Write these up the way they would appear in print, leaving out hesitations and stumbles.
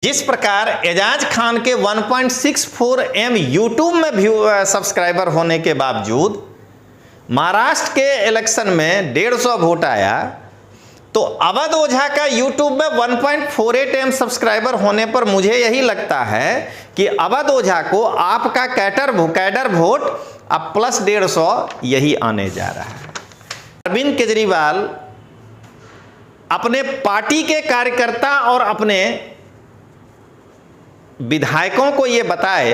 जिस प्रकार एजाज खान के 1.64 M यूट्यूब में सब्सक्राइबर होने के बावजूद महाराष्ट्र के इलेक्शन में 150 वोट आया, तो अवध ओझा का यूट्यूब में 1.48 M सब्सक्राइबर होने पर मुझे यही लगता है कि अवध ओझा को आपका कैडर वोट अब प्लस 150 यही आने जा रहा है। अरविंद केजरीवाल अपने पार्टी के कार्यकर्ता और अपने विधायकों को यह बताए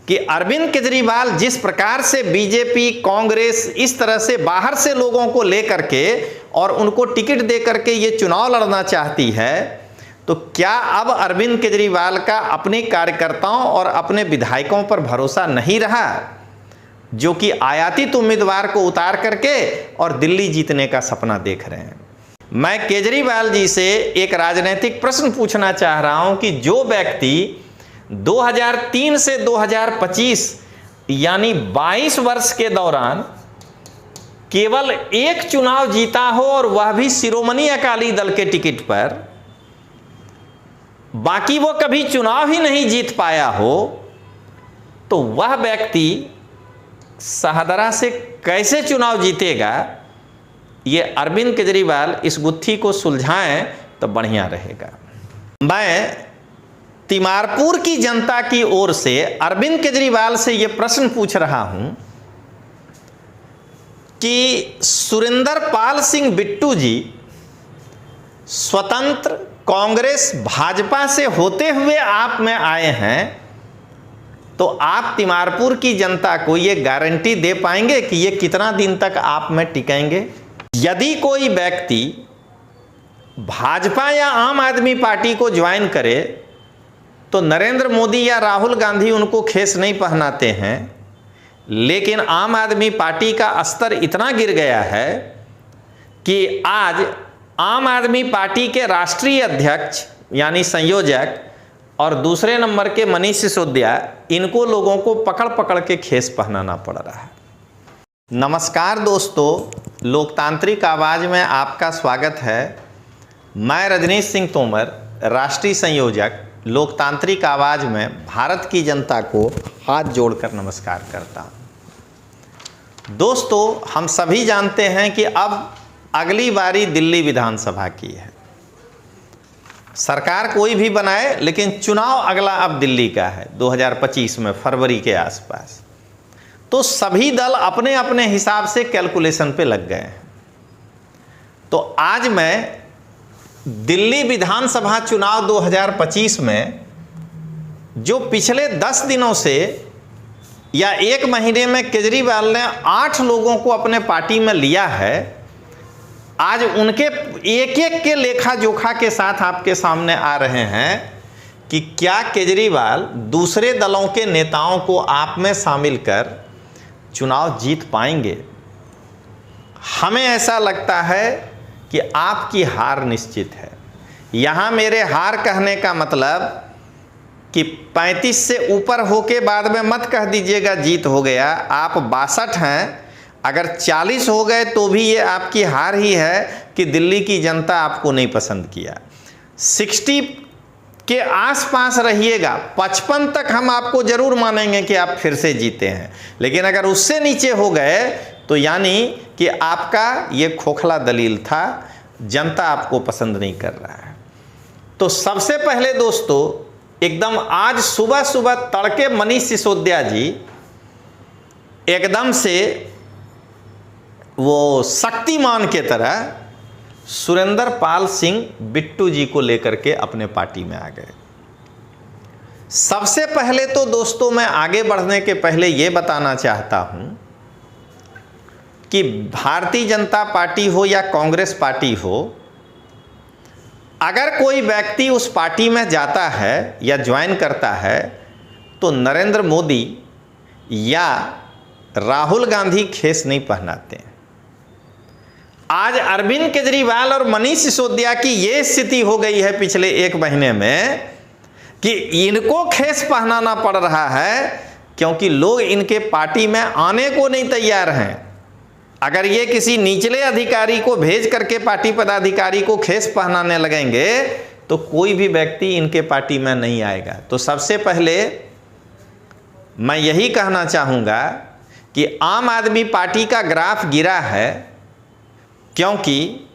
कि अरविंद केजरीवाल जिस प्रकार से बीजेपी, कांग्रेस इस तरह से बाहर से लोगों को लेकर के और उनको टिकट दे करके ये चुनाव लड़ना चाहती है, तो क्या अब अरविंद केजरीवाल का अपने कार्यकर्ताओं और अपने विधायकों पर भरोसा नहीं रहा, जो कि आयातित उम्मीदवार को उतार करके और दिल्ली जीतने का सपना देख रहे हैं। मैं केजरीवाल जी से एक राजनीतिक प्रश्न पूछना चाह रहा हूं कि जो व्यक्ति 2003 से 2025 यानी 22 वर्ष के दौरान केवल एक चुनाव जीता हो और वह भी शिरोमणि अकाली दल के टिकट पर, बाकी वो कभी चुनाव ही नहीं जीत पाया हो, तो वह व्यक्ति शाहदरा से कैसे चुनाव जीतेगा? ये अरविंद केजरीवाल इस गुत्थी को सुलझाएं तो बढ़िया रहेगा। मैं तिमारपुर की जनता की ओर से अरविंद केजरीवाल से यह प्रश्न पूछ रहा हूं कि सुरेंद्र पाल सिंह बिट्टू जी स्वतंत्र कांग्रेस भाजपा से होते हुए आप में आए हैं, तो आप तिमारपुर की जनता को यह गारंटी दे पाएंगे कि ये कितना दिन तक आप में टिकेंगे? यदि कोई व्यक्ति भाजपा या आम आदमी पार्टी को ज्वाइन करे तो नरेंद्र मोदी या राहुल गांधी उनको खेस नहीं पहनाते हैं, लेकिन आम आदमी पार्टी का स्तर इतना गिर गया है कि आज आम आदमी पार्टी के राष्ट्रीय अध्यक्ष यानी संयोजक और दूसरे नंबर के मनीष सिसोदिया, इनको लोगों को पकड़ पकड़ के खेस पहनाना पड़ रहा है। नमस्कार दोस्तों, लोकतांत्रिक आवाज़ में आपका स्वागत है। मैं रजनीश सिंह तोमर, राष्ट्रीय संयोजक लोकतांत्रिक आवाज़ में भारत की जनता को हाथ जोड़कर नमस्कार करता हूँ। दोस्तों, हम सभी जानते हैं कि अब अगली बारी दिल्ली विधानसभा की है। सरकार कोई भी बनाए, लेकिन चुनाव अगला अब दिल्ली का है 2025 में फरवरी के आसपास। तो सभी दल अपने अपने हिसाब से कैलकुलेशन पे लग गए हैं। तो आज मैं दिल्ली विधानसभा चुनाव 2025 में जो पिछले 10 दिनों से या एक महीने में केजरीवाल ने 8 लोगों को अपने पार्टी में लिया है, आज उनके एक एक के लेखा जोखा के साथ आपके सामने आ रहे हैं कि क्या केजरीवाल दूसरे दलों के नेताओं को आप में शामिल कर चुनाव जीत पाएंगे। हमें ऐसा लगता है कि आपकी हार निश्चित है। यहाँ मेरे हार कहने का मतलब कि 35 से ऊपर होके बाद में मत कह दीजिएगा जीत हो गया। आप 62 हैं, अगर 40 हो गए तो भी ये आपकी हार ही है कि दिल्ली की जनता आपको नहीं पसंद किया। 60 के आसपास रहिएगा, 55 तक हम आपको जरूर मानेंगे कि आप फिर से जीते हैं, लेकिन अगर उससे नीचे हो गए तो यानी कि आपका ये खोखला दलील था, जनता आपको पसंद नहीं कर रहा है। तो सबसे पहले दोस्तों, एकदम आज सुबह सुबह तड़के मनीष सिसोदिया जी एकदम से वो शक्तिमान के तरह सुरेंद्र पाल सिंह बिट्टू जी को लेकर के अपने पार्टी में आ गए। सबसे पहले तो दोस्तों, मैं आगे बढ़ने के पहले यह बताना चाहता हूं कि भारतीय जनता पार्टी हो या कांग्रेस पार्टी हो, अगर कोई व्यक्ति उस पार्टी में जाता है या ज्वाइन करता है तो नरेंद्र मोदी या राहुल गांधी खेस नहीं पहनाते हैं। आज अरविंद केजरीवाल और मनीष सिसोदिया की ये स्थिति हो गई है पिछले एक महीने में कि इनको खेस पहनाना पड़ रहा है, क्योंकि लोग इनके पार्टी में आने को नहीं तैयार हैं। अगर ये किसी निचले अधिकारी को भेज करके पार्टी पदाधिकारी को खेस पहनाने लगेंगे तो कोई भी व्यक्ति इनके पार्टी में नहीं आएगा। तो सबसे पहले मैं यही कहना चाहूँगा कि आम आदमी पार्टी का ग्राफ गिरा है, क्योंकि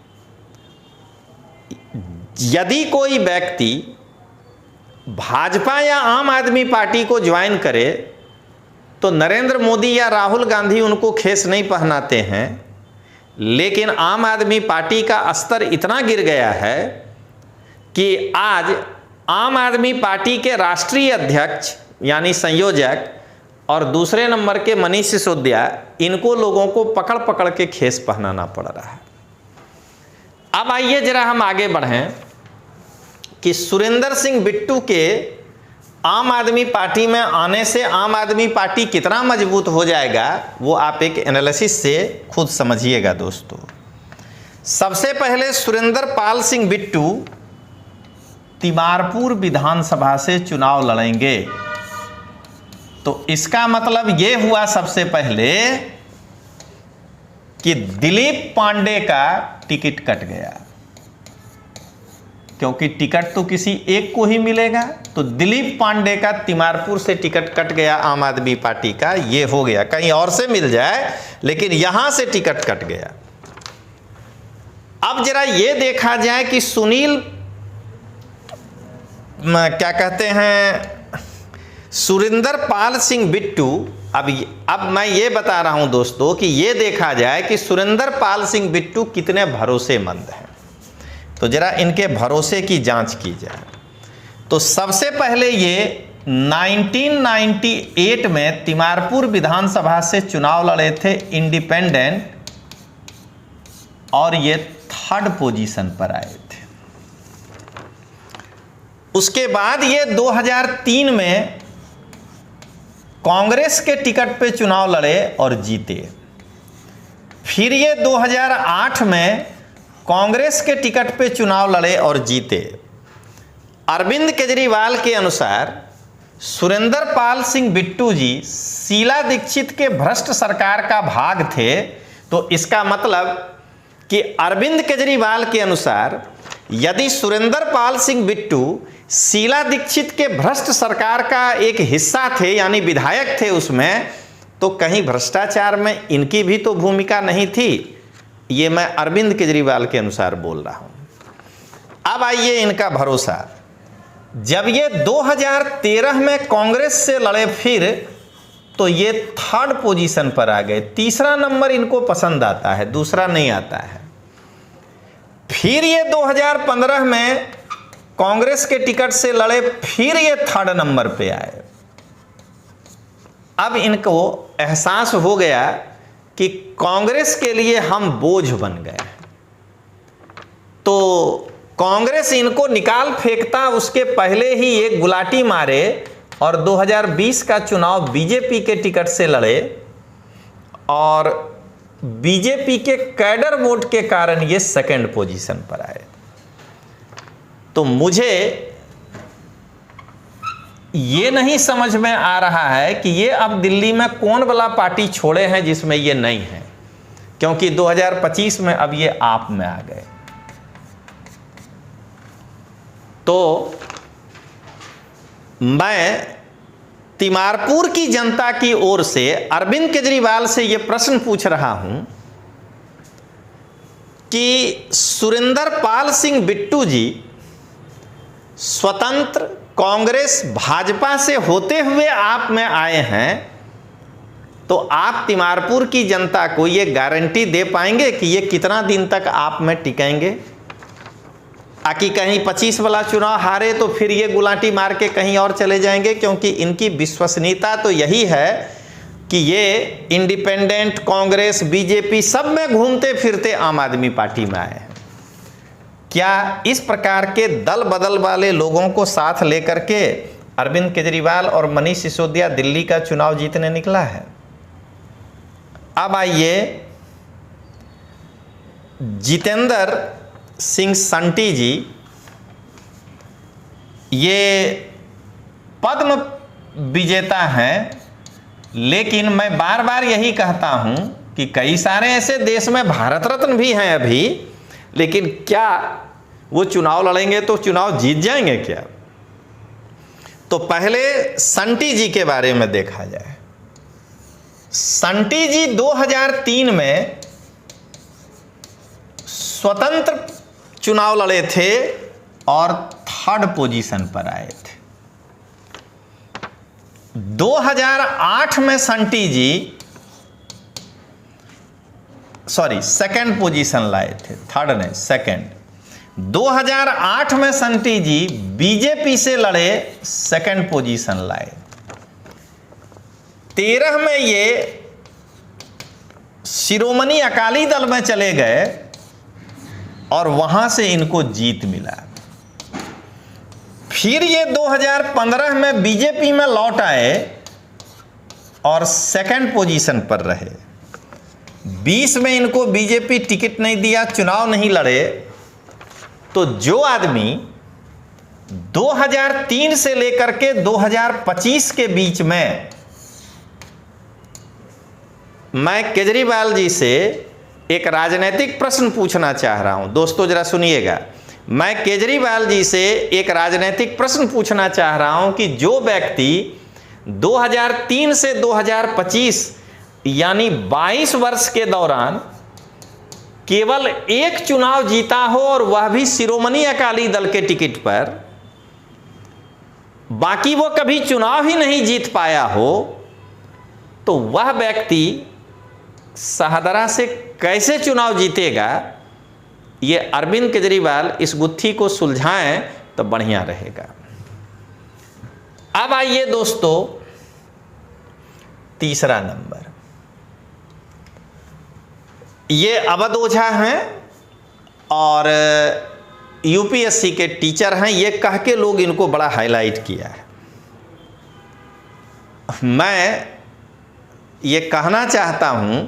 यदि कोई व्यक्ति भाजपा या आम आदमी पार्टी को ज्वाइन करे तो नरेंद्र मोदी या राहुल गांधी उनको खेस नहीं पहनाते हैं, लेकिन आम आदमी पार्टी का स्तर इतना गिर गया है कि आज आम आदमी पार्टी के राष्ट्रीय अध्यक्ष यानी संयोजक और दूसरे नंबर के मनीष सिसोदिया, इनको लोगों को पकड़ पकड़ के खेस पहनाना पड़ रहा है। अब आइए जरा हम आगे बढ़ें कि सुरेंद्र सिंह बिट्टू के आम आदमी पार्टी में आने से आम आदमी पार्टी कितना मजबूत हो जाएगा, वो आप एक एनालिसिस से खुद समझिएगा दोस्तों। सबसे पहले सुरेंद्र पाल सिंह बिट्टू तिमारपुर विधानसभा से चुनाव लड़ेंगे। तो इसका मतलब ये हुआ सबसे पहले कि दिलीप पांडे का टिकट कट गया, क्योंकि टिकट तो किसी एक को ही मिलेगा। तो दिलीप पांडे का तिमारपुर से टिकट कट गया आम आदमी पार्टी का, ये हो गया। कहीं और से मिल जाए, लेकिन यहां से टिकट कट गया। अब जरा ये देखा जाए कि सुनील क्या कहते हैं, सुरेंद्र पाल सिंह बिट्टू, अब मैं ये बता रहा हूं दोस्तों कि ये देखा जाए कि सुरेंद्र पाल सिंह बिट्टू कितने भरोसेमंद हैं। तो जरा इनके भरोसे की जांच की जाए। तो सबसे पहले ये 1998 में तिमारपुर विधानसभा से चुनाव लड़े थे इंडिपेंडेंट, और ये 3rd पोजीशन पर आए थे। उसके बाद ये 2003 में कांग्रेस के टिकट पे चुनाव लड़े और जीते। फिर ये 2008 में कांग्रेस के टिकट पे चुनाव लड़े और जीते। अरविंद केजरीवाल के अनुसार सुरेंद्र पाल सिंह बिट्टू जी शीला दीक्षित के भ्रष्ट सरकार का भाग थे। तो इसका मतलब कि अरविंद केजरीवाल के अनुसार यदि सुरेंद्र पाल सिंह बिट्टू शीला दीक्षित के भ्रष्ट सरकार का एक हिस्सा थे, यानी विधायक थे उसमें, तो कहीं भ्रष्टाचार में इनकी भी तो भूमिका नहीं थी। ये मैं अरविंद केजरीवाल के अनुसार बोल रहा हूं। अब आइए इनका भरोसा। जब ये 2013 में कांग्रेस से लड़े फिर, तो ये 3rd पोजीशन पर आ गए। तीसरा नंबर इनको पसंद आता है, दूसरा नहीं आता है। फिर ये 2015 में कांग्रेस के टिकट से लड़े, फिर ये 3rd नंबर पे आए। अब इनको एहसास हो गया कि कांग्रेस के लिए हम बोझ बन गए। तो कांग्रेस इनको निकाल फेंकता उसके पहले ही एक गुलाटी मारे और 2020 का चुनाव बीजेपी के टिकट से लड़े, और बीजेपी के कैडर वोट के कारण ये 2nd पोजीशन पर आए। तो मुझे ये नहीं समझ में आ रहा है कि ये अब दिल्ली में कौन वाला पार्टी छोड़े हैं जिसमें ये नहीं है, क्योंकि 2025 में अब ये आप में आ गए। तो मैं तिमारपुर की जनता की ओर से अरविंद केजरीवाल से यह प्रश्न पूछ रहा हूं कि सुरेंद्र पाल सिंह बिट्टू जी स्वतंत्र कांग्रेस भाजपा से होते हुए आप में आए हैं, तो आप तिमारपुर की जनता को ये गारंटी दे पाएंगे कि ये कितना दिन तक आप में टिकेंगे? आकि कहीं 25 वाला चुनाव हारे तो फिर ये गुलाटी मार के कहीं और चले जाएंगे, क्योंकि इनकी विश्वसनीयता तो यही है कि ये इंडिपेंडेंट, कांग्रेस, बीजेपी सब में घूमते फिरते आम आदमी पार्टी में आए हैं। क्या इस प्रकार के दल बदल वाले लोगों को साथ लेकर के अरविंद केजरीवाल और मनीष सिसोदिया दिल्ली का चुनाव जीतने निकला है? अब आइए जितेंद्र सिंह संटी जी, ये पद्म विजेता हैं, लेकिन मैं बार बार यही कहता हूं कि कई सारे ऐसे देश में भारत रत्न भी हैं अभी, लेकिन क्या वो चुनाव लड़ेंगे तो चुनाव जीत जाएंगे क्या? तो पहले संटी जी के बारे में देखा जाए। संटी जी 2003 में स्वतंत्र चुनाव लड़े थे और 3rd पोजीशन पर आए थे। 2008 में संटी जी 2nd पोजीशन लाए थे, 3rd नहीं 2nd। 2008 में संटी जी बीजेपी से लड़े, 2nd पोजीशन लाए। 13 में ये शिरोमणि अकाली दल में चले गए और वहां से इनको जीत मिला। फिर ये 2015 में बीजेपी में लौट आए और 2nd पोजीशन पर रहे। 20 में इनको बीजेपी टिकट नहीं दिया, चुनाव नहीं लड़े। तो जो आदमी 2003 से लेकर के 2025 के बीच में, मैं केजरीवाल जी से एक राजनीतिक प्रश्न पूछना चाह रहा हूं। दोस्तों जरा सुनिएगा, मैं केजरीवाल जी से एक राजनीतिक प्रश्न पूछना चाह रहा हूं कि जो व्यक्ति 2003 से 2025 यानी 22 वर्ष के दौरान केवल एक चुनाव जीता हो और वह भी शिरोमणि अकाली दल के टिकट पर, बाकी वो कभी चुनाव ही नहीं जीत पाया हो, तो वह व्यक्ति शाहदरा से कैसे चुनाव जीतेगा? ये अरविंद केजरीवाल इस गुत्थी को सुलझाएं तो बढ़िया रहेगा। अब आइए दोस्तों, तीसरा नंबर, ये अवध ओझा हैं और यूपीएससी के टीचर हैं। ये कह के लोग इनको बड़ा हाईलाइट किया है। मैं ये कहना चाहता हूं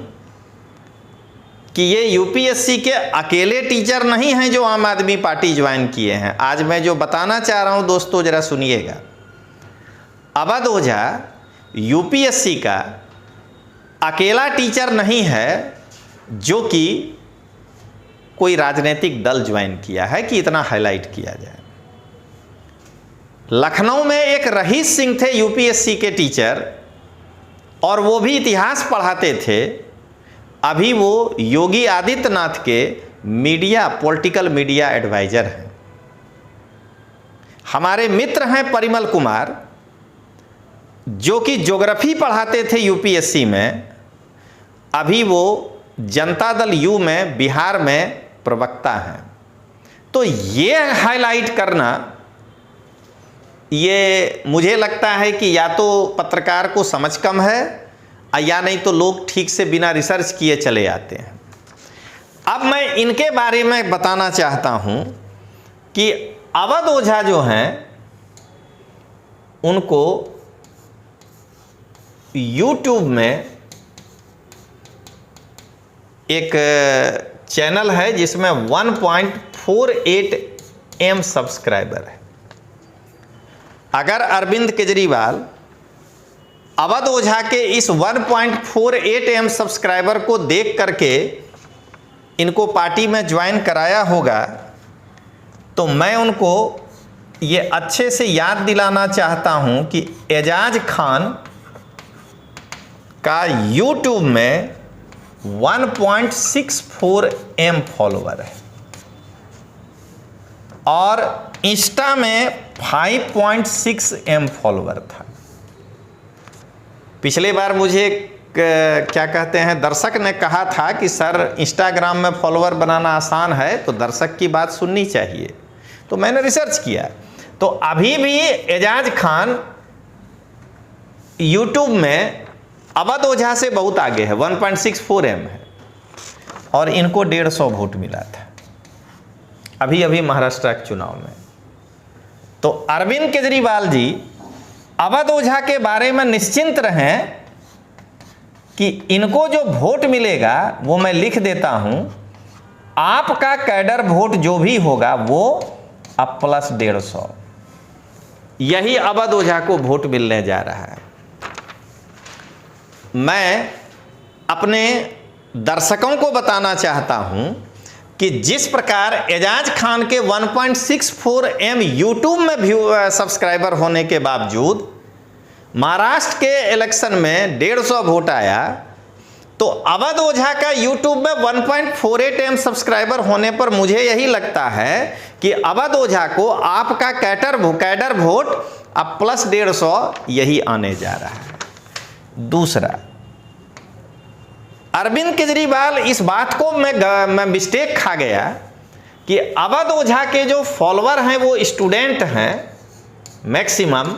कि ये यूपीएससी के अकेले टीचर नहीं हैं जो आम आदमी पार्टी ज्वाइन किए हैं। आज मैं जो बताना चाह रहा हूं दोस्तों जरा सुनिएगा। अवध ओझा यूपीएससी का अकेला टीचर नहीं है जो कि कोई राजनीतिक दल ज्वाइन किया है कि इतना हाईलाइट किया जाए। लखनऊ में एक रहीश सिंह थे यूपीएससी के टीचर, और वो भी इतिहास पढ़ाते थे। अभी वो योगी आदित्यनाथ के पॉलिटिकल मीडिया एडवाइजर हैं। हमारे मित्र हैं परिमल कुमार, जो कि ज्योग्राफी पढ़ाते थे यूपीएससी में। अभी वो जनता दल यू में बिहार में प्रवक्ता हैं। तो ये हाईलाइट करना, ये मुझे लगता है कि या तो पत्रकार को समझ कम है या नहीं तो लोग ठीक से बिना रिसर्च किए चले आते हैं। अब मैं इनके बारे में बताना चाहता हूं कि अवध ओझा जो हैं उनको YouTube में एक चैनल है जिसमें 1.48 M सब्सक्राइबर है। अगर अरविंद केजरीवाल अवध ओझा के इस 1.48 M सब्सक्राइबर को देख करके इनको पार्टी में ज्वाइन कराया होगा, तो मैं उनको ये अच्छे से याद दिलाना चाहता हूं कि एजाज खान का YouTube में 1.64 M फॉलोवर है और इंस्टा में 5.6 M फॉलोवर था। पिछले बार मुझे क्या कहते हैं, दर्शक ने कहा था कि सर इंस्टाग्राम में फॉलोवर बनाना आसान है, तो दर्शक की बात सुननी चाहिए। तो मैंने रिसर्च किया, तो अभी भी एजाज खान यूट्यूब में अवध ओझा से बहुत आगे है, 1.64 M है, और इनको 150 वोट मिला था अभी अभी महाराष्ट्र के चुनाव में। तो अरविंद केजरीवाल जी अवध ओझा के बारे में निश्चिंत रहें कि इनको जो वोट मिलेगा वो मैं लिख देता हूं, आपका कैडर वोट जो भी होगा वो अब प्लस 150, यही अवध ओझा को वोट मिलने जा रहा है। मैं अपने दर्शकों को बताना चाहता हूं कि जिस प्रकार एजाज खान के 1.64 M यूट्यूब में व्यू सब्सक्राइबर होने के बावजूद महाराष्ट्र के इलेक्शन में 150 वोट आया, तो अवध ओझा का यूट्यूब में 1.48 M सब्सक्राइबर होने पर मुझे यही लगता है कि अवध ओझा को आपका कैडर वोट अब प्लस 150 यही आने जा रहा है। दूसरा, अरविंद केजरीवाल इस बात को मैं मिस्टेक खा गया कि अवध ओझा के जो फॉलोअर हैं वो स्टूडेंट हैं मैक्सिमम,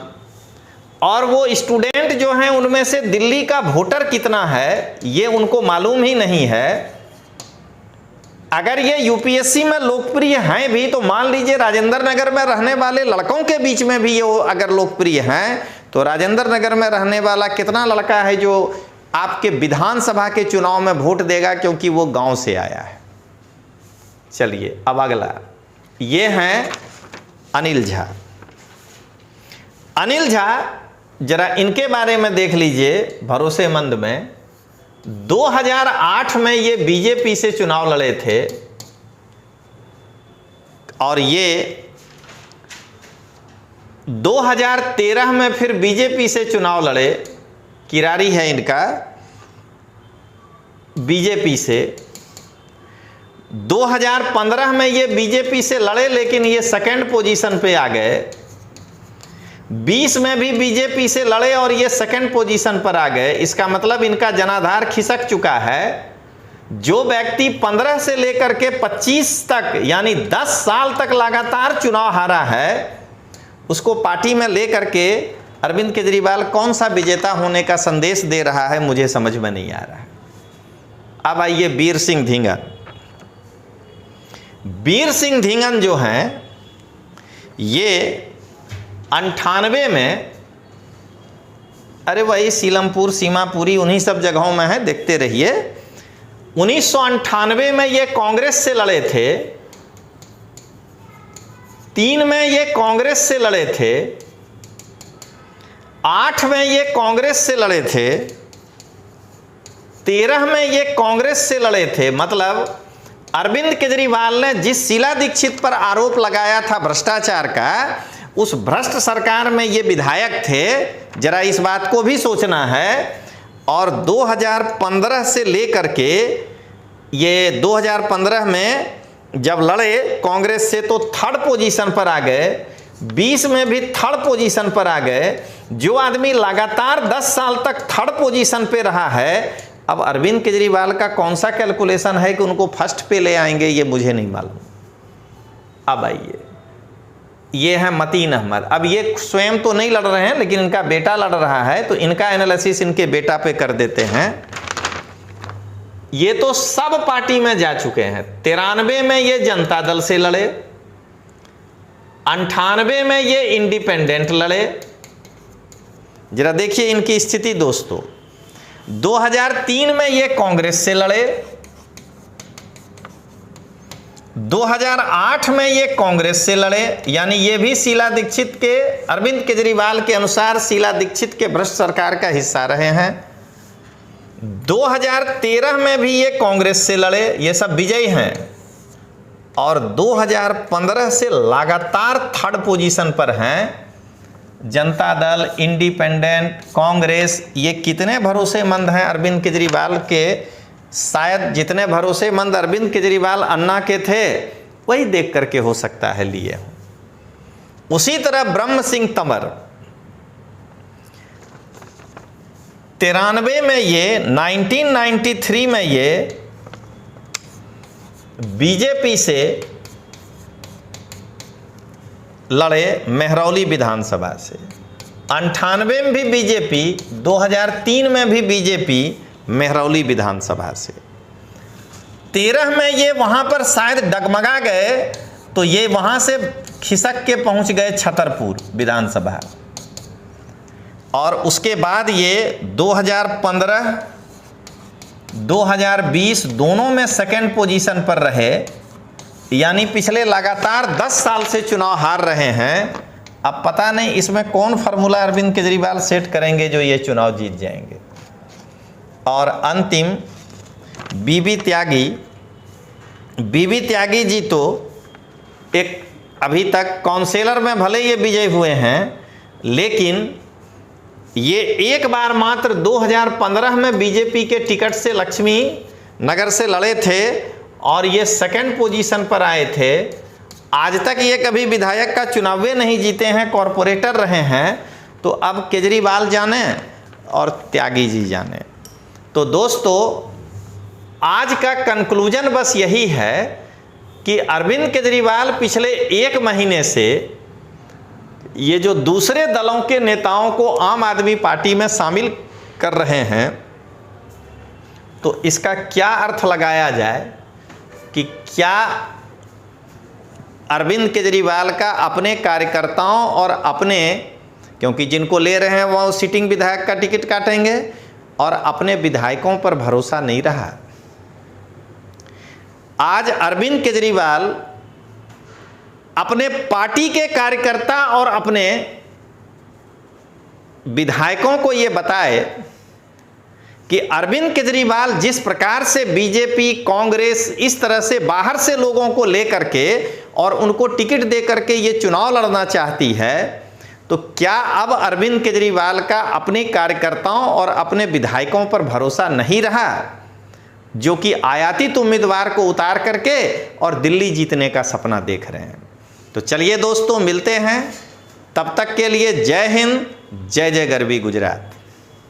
और वो स्टूडेंट जो हैं उनमें से दिल्ली का वोटर कितना है ये उनको मालूम ही नहीं है। अगर ये यूपीएससी में लोकप्रिय हैं भी तो मान लीजिए राजेंद्र नगर में रहने वाले लड़कों के बीच में भी ये अगर लोकप्रिय हैं तो राजेंद्र नगर में रहने वाला कितना लड़का है जो आपके विधानसभा के चुनाव में वोट देगा, क्योंकि वो गांव से आया है। चलिए अब अगला, ये हैं अनिल झा। अनिल झा जरा इनके बारे में देख लीजिए भरोसेमंद में। 2008 में ये बीजेपी से चुनाव लड़े थे और ये 2013 में फिर बीजेपी से चुनाव लड़े। किरारी है इनका बीजेपी से। 2015 में ये बीजेपी से लड़े लेकिन ये सेकंड पोजीशन पे आ गए। 20 में भी बीजेपी से लड़े और ये सेकंड पोजीशन पर आ गए। इसका मतलब इनका जनाधार खिसक चुका है। जो व्यक्ति 15 से लेकर के 25 तक यानी 10 साल तक लगातार चुनाव हारा है, उसको पार्टी में लेकर के अरविंद केजरीवाल कौन सा विजेता होने का संदेश दे रहा है, मुझे समझ में नहीं आ रहा है। अब आइए वीर सिंह धिंगन। वीर सिंह धिंगन जो हैं ये 98 में, अरे वही सीलमपुर सीमापुरी उन्हीं सब जगहों में है, देखते रहिए। 1998 में ये कांग्रेस से लड़े थे। 3 में ये कांग्रेस से लड़े थे। 8 में ये कांग्रेस से लड़े थे। 13 में ये कांग्रेस से लड़े थे। मतलब अरविंद केजरीवाल ने जिस शीला दीक्षित पर आरोप लगाया था भ्रष्टाचार का, उस भ्रष्ट सरकार में ये विधायक थे। जरा इस बात को भी सोचना है। और 2015 से लेकर के ये 2015 में जब लड़े कांग्रेस से तो थर्ड पोजीशन पर आ गए। 20 में भी थर्ड पोजीशन पर आ गए। जो आदमी लगातार 10 साल तक थर्ड पोजीशन पे रहा है, अब अरविंद केजरीवाल का कौन सा कैलकुलेशन है कि उनको फर्स्ट पे ले आएंगे, ये मुझे नहीं मालूम। अब आइए, ये है मतीन अहमद। अब ये स्वयं तो नहीं लड़ रहे हैं लेकिन इनका बेटा लड़ रहा है, तो इनका एनालिसिस इनके बेटा पे कर देते हैं। ये तो सब पार्टी में जा चुके हैं। 93 में ये जनता दल से लड़े। 98 में ये इंडिपेंडेंट लड़े। जरा देखिए इनकी स्थिति दोस्तों। 2003 में ये कांग्रेस से लड़े। 2008 में ये कांग्रेस से लड़े, यानी ये भी शीला दीक्षित के, अरविंद केजरीवाल के अनुसार शीला दीक्षित के भ्रष्ट सरकार का हिस्सा रहे हैं। 2013 में भी ये कांग्रेस से लड़े, ये सब विजयी हैं। और 2015 से लगातार थर्ड पोजीशन पर हैं। जनता दल, इंडिपेंडेंट, कांग्रेस, ये कितने भरोसेमंद हैं अरविंद केजरीवाल के? शायद जितने भरोसेमंद अरविंद केजरीवाल अन्ना के थे वही देख करके हो सकता है लिए। उसी तरह ब्रह्म सिंह तंवर 93 में ये, 1993 में ये बीजेपी से लड़े मेहरौली विधानसभा से। 98 में भी बीजेपी, 2003 में भी बीजेपी मेहरौली विधानसभा से। 13 में ये वहां पर शायद डगमगा गए तो ये वहां से खिसक के पहुंच गए छतरपुर विधानसभा। और उसके बाद ये 2015, 2020 दोनों में सेकंड पोजीशन पर रहे, यानी पिछले लगातार 10 साल से चुनाव हार रहे हैं। अब पता नहीं इसमें कौन फार्मूला अरविंद केजरीवाल सेट करेंगे जो ये चुनाव जीत जाएंगे। और अंतिम बीबी त्यागी बीबी त्यागी जी तो एक अभी तक काउंसिलर में भले ये विजय हुए हैं, लेकिन ये एक बार मात्र 2015 में बीजेपी के टिकट से लक्ष्मी नगर से लड़े थे और ये सेकंड पोजीशन पर आए थे। आज तक ये कभी विधायक का चुनाव नहीं जीते हैं, कॉरपोरेटर रहे हैं। तो अब केजरीवाल जाने और त्यागी जी जाने। तो दोस्तों, आज का कंक्लूजन बस यही है कि अरविंद केजरीवाल पिछले 1 महीने से ये जो दूसरे दलों के नेताओं को आम आदमी पार्टी में शामिल कर रहे हैं, तो इसका क्या अर्थ लगाया जाए कि क्या अरविंद केजरीवाल का अपने कार्यकर्ताओं और अपने, क्योंकि जिनको ले रहे हैं वो सिटिंग विधायक का टिकट काटेंगे, और अपने विधायकों पर भरोसा नहीं रहा। आज अरविंद केजरीवाल अपने पार्टी के कार्यकर्ता और अपने विधायकों को ये बताए कि अरविंद केजरीवाल जिस प्रकार से बीजेपी, कांग्रेस इस तरह से बाहर से लोगों को लेकर के और उनको टिकट दे करके ये चुनाव लड़ना चाहती है, तो क्या अब अरविंद केजरीवाल का अपने कार्यकर्ताओं और अपने विधायकों पर भरोसा नहीं रहा, जो कि आयातित उम्मीदवार को उतार करके और दिल्ली जीतने का सपना देख रहे हैं। तो चलिए दोस्तों, मिलते हैं, तब तक के लिए जय हिंद, जय जय गरवी गुजरात।